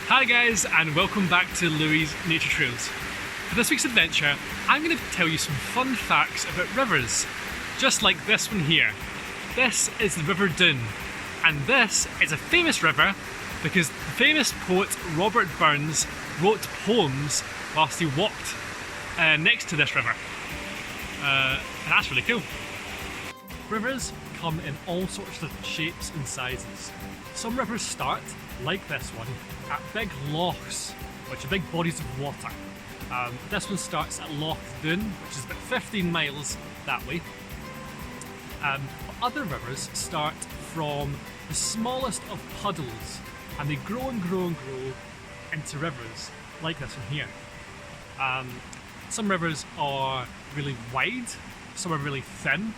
Hi guys, and welcome back to Louie's Nature Trails. For this week's adventure, I'm going to tell you some fun facts about rivers, just like this one here. This is the River Doon, and this is a famous river because the famous poet Robert Burns wrote poems whilst he walked next to this river. And that's really cool. Rivers come in all sorts of shapes and sizes. Some rivers start, like this one, at big lochs, which are big bodies of water. This one starts at Loch Doon, which is about 15 miles that way. But other rivers start from the smallest of puddles, and they grow and grow and grow into rivers, like this one here. Some rivers are really wide, some are really thin,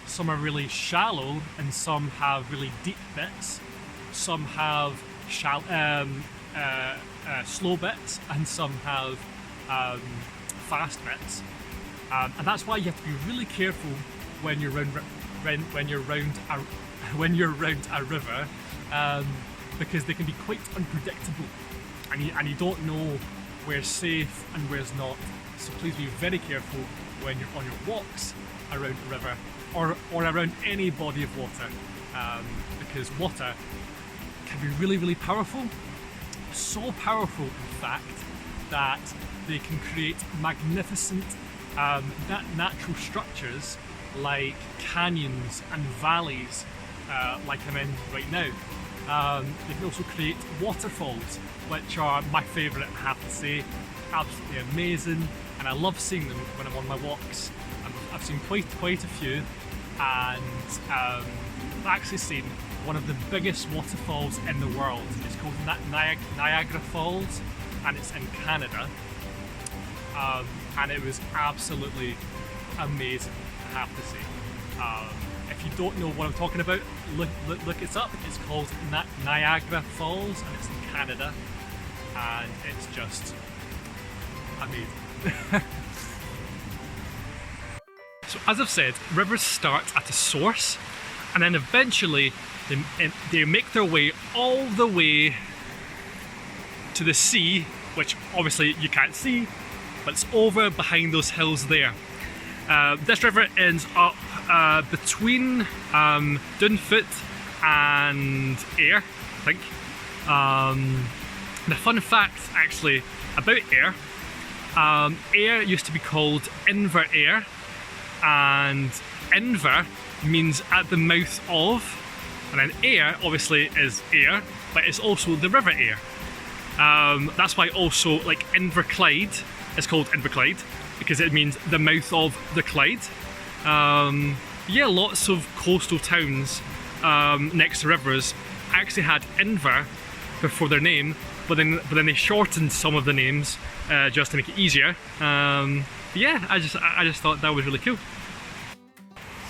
some are really shallow, and some have really deep bits. Some have slow bits, and some have fast bits, and that's why you have to be really careful when you're around a river, because they can be quite unpredictable, and you don't know where's safe and where's not. So please be very careful when you're on your walks around a river or around any body of water, because water can be really, really powerful. So powerful, in fact, that they can create magnificent natural structures like canyons and valleys, like I'm in right now. They can also create waterfalls, which are my favourite, I have to say. Absolutely amazing, and I love seeing them when I'm on my walks. I've seen quite a few, and I've actually seen one of the biggest waterfalls in the world. It's called Niagara Falls, and it's in Canada, and it was absolutely amazing, I have to say. If you don't know what I'm talking about, look it up. It's called Niagara Falls, and it's in Canada, and it's just amazing. So as I've said, rivers start at a source, and then eventually they make their way all the way to the sea, which obviously you can't see, but it's over behind those hills there. This river ends up between Doonfoot and Ayr, I think. The fun fact actually about Ayr, Ayr used to be called Inver Ayr, and Inver means at the mouth of, and then Ayr obviously is Ayr, but it's also the River Ayr. That's why also like Inverclyde is called Inverclyde, because it means the mouth of the Clyde. Yeah, lots of coastal towns next to rivers actually had Inver before their name, but then they shortened some of the names just to make it easier. Yeah, I just thought that was really cool.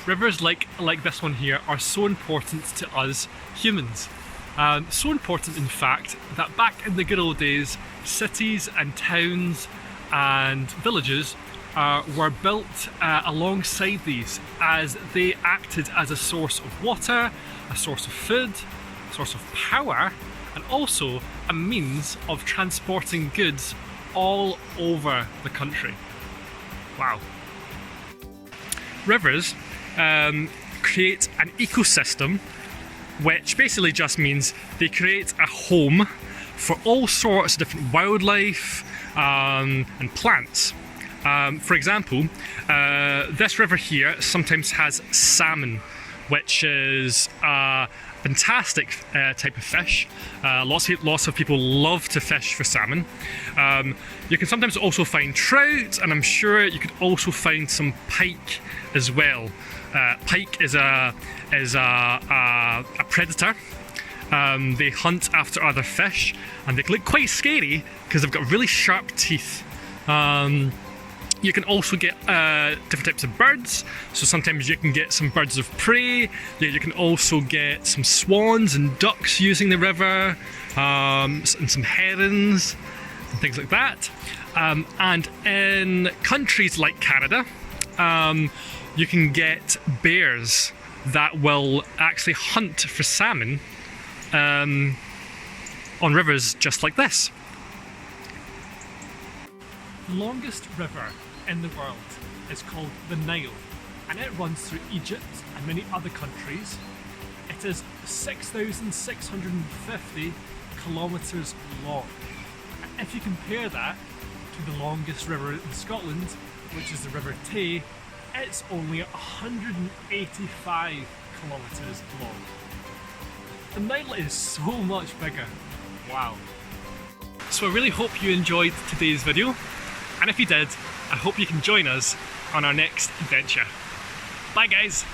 Rivers like this one here are so important to us humans. So important, in fact, that back in the good old days, cities and towns and villages were built alongside these, as they acted as a source of water, a source of food, a source of power, and also a means of transporting goods all over the country. Wow. Rivers create an ecosystem, which basically just means they create a home for all sorts of different wildlife and plants. For example, this river here sometimes has salmon, which is a fantastic type of fish. Lots of people love to fish for salmon. You can sometimes also find trout, and I'm sure you could also find some pike as well. Pike is a predator. They hunt after other fish, and they can look quite scary because they've got really sharp teeth. You can also get different types of birds, so sometimes you can get some birds of prey. You can also get some swans and ducks using the river, and some herons and things like that. And in countries like Canada, you can get bears that will actually hunt for salmon on rivers just like this. The longest river in the world is called the Nile, and it runs through Egypt and many other countries. It is 6,650 kilometres long. And if you compare that to the longest river in Scotland, which is the River Tay, it's only 185 kilometres long. The Nile is so much bigger. Wow. So I really hope you enjoyed today's video, and if you did, I hope you can join us on our next adventure. Bye guys!